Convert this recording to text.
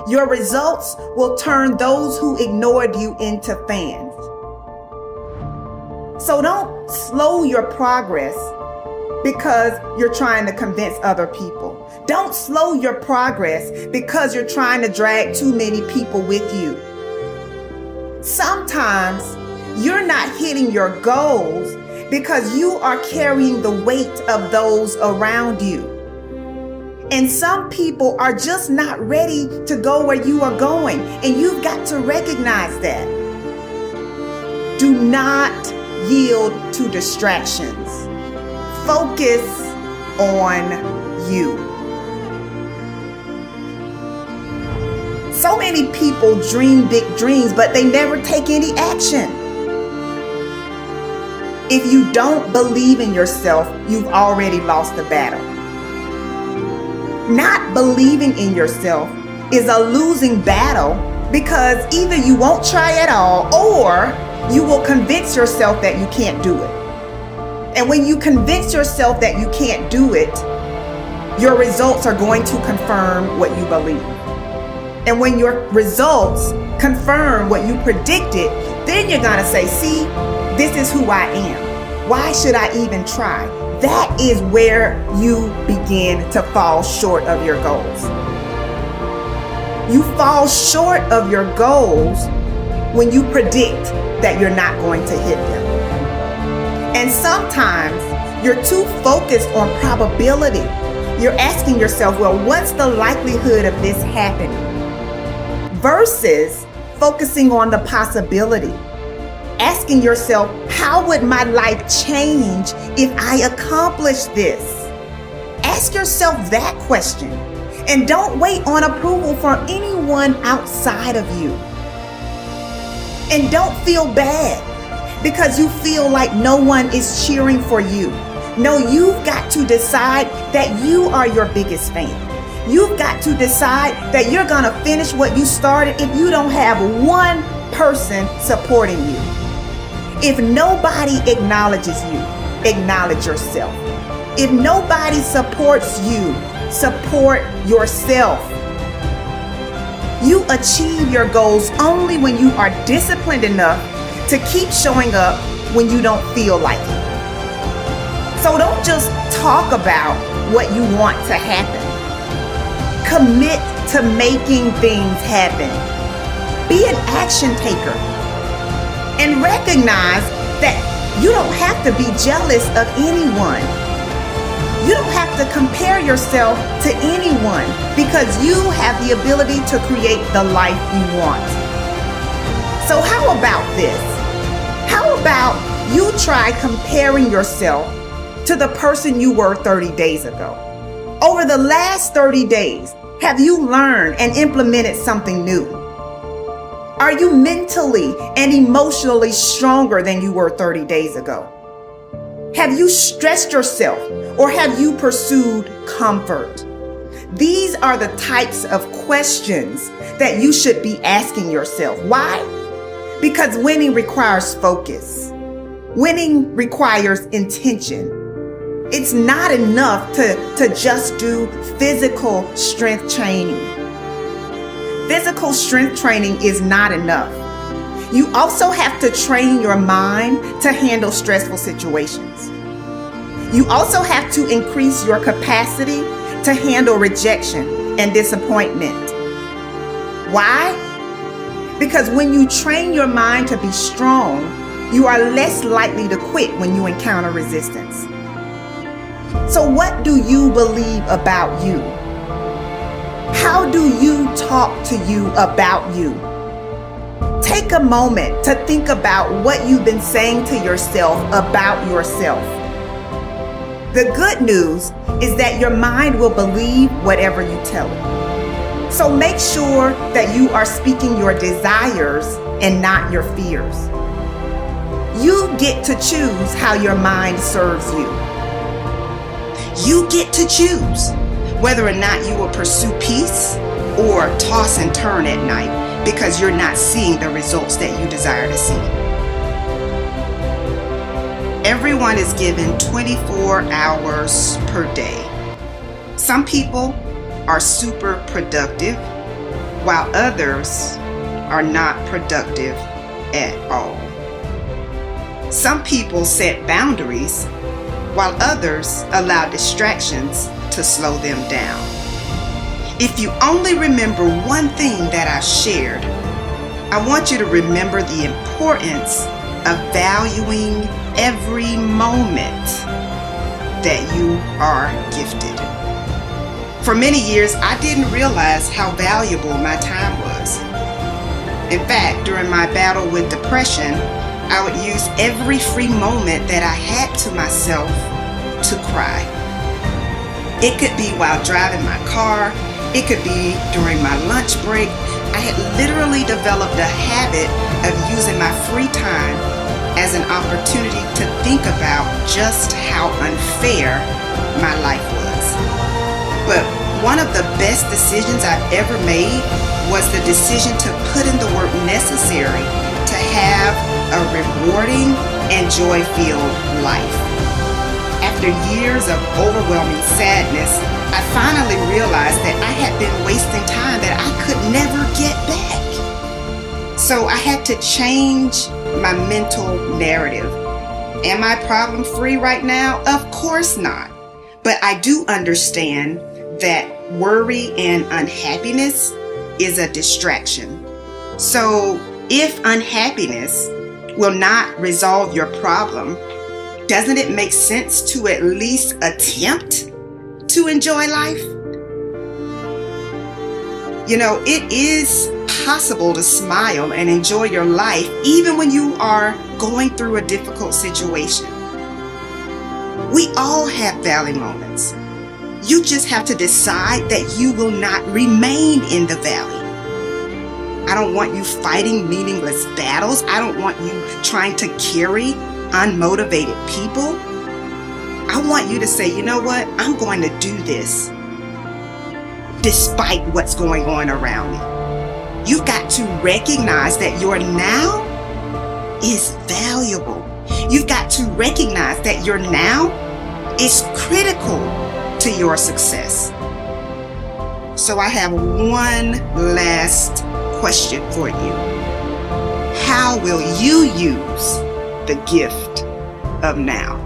Your results will turn those who ignored you into fans. So don't slow your progress because you're trying to convince other people. Don't slow your progress because you're trying to drag too many people with you. Sometimes you're not hitting your goals because you are carrying the weight of those around you. And some people are just not ready to go where you are going, and you've got to recognize that. Do not yield to distractions. Focus on you. So many people dream big dreams, but they never take any action. If you don't believe in yourself, you've already lost the battle. Not believing in yourself is a losing battle because either you won't try at all or you will convince yourself that you can't do it. And when you convince yourself that you can't do it, your results are going to confirm what you believe. And when your results confirm what you predicted, then you're going to say, see, this is who I am. Why should I even try? That is where you begin to fall short of your goals. You fall short of your goals when you predict that you're not going to hit them. And sometimes you're too focused on probability. You're asking yourself, well, what's the likelihood of this happening? Versus focusing on the possibility. Asking yourself, how would my life change if I accomplish this? Ask yourself that question. And don't wait on approval from anyone outside of you. And don't feel bad because you feel like no one is cheering for you. No, you've got to decide that you are your biggest fan. You've got to decide that you're going to finish what you started if you don't have one person supporting you. If nobody acknowledges you, acknowledge yourself. If nobody supports you, support yourself. You achieve your goals only when you are disciplined enough to keep showing up when you don't feel like it. So don't just talk about what you want to happen. Commit to making things happen. Be an action taker. And recognize that you don't have to be jealous of anyone. You don't have to compare yourself to anyone because you have the ability to create the life you want. So how about this? How about you try comparing yourself to the person you were 30 days ago? Over the last 30 days, have you learned and implemented something new? Are you mentally and emotionally stronger than you were 30 days ago? Have you stressed yourself or have you pursued comfort? These are the types of questions that you should be asking yourself. Why? Because winning requires focus. Winning requires intention. It's not enough to just do physical strength training. Physical strength training is not enough. You also have to train your mind to handle stressful situations. You also have to increase your capacity to handle rejection and disappointment. Why? Because when you train your mind to be strong, you are less likely to quit when you encounter resistance. So what do you believe about you? How do you talk to you about you? Take a moment to think about what you've been saying to yourself about yourself. The good news is that your mind will believe whatever you tell it. So make sure that you are speaking your desires and not your fears. You get to choose how your mind serves you. You get to choose whether or not you will pursue peace or toss and turn at night because you're not seeing the results that you desire to see. Everyone is given 24 hours per day. Some people are super productive while others are not productive at all. Some people set boundaries while others allow distractions to slow them down. If you only remember one thing that I shared, I want you to remember the importance of valuing every moment that you are gifted. For many years, I didn't realize how valuable my time was. In fact, during my battle with depression, I would use every free moment that I had to myself to cry. It could be while driving my car. It could be during my lunch break. I had literally developed a habit of using my free time as an opportunity to think about just how unfair my life was. But one of the best decisions I've ever made was the decision to put in the work necessary to have a rewarding and joy-filled life. After years of overwhelming sadness, I finally realized that I had been wasting time that I could never get back. So I had to change my mental narrative. Am I problem-free right now? Of course not. But I do understand that worry and unhappiness is a distraction. So if unhappiness will not resolve your problem, doesn't it make sense to at least attempt to enjoy life? You know, it is possible to smile and enjoy your life even when you are going through a difficult situation. We all have valley moments. You just have to decide that you will not remain in the valley. I don't want you fighting meaningless battles. I don't want you trying to carry unmotivated people. I want you to say, you know what? I'm going to do this despite what's going on around me. You've got to recognize that your now is valuable. You've got to recognize that your now is critical to your success. So I have one last question for you. How will you use the gift of now?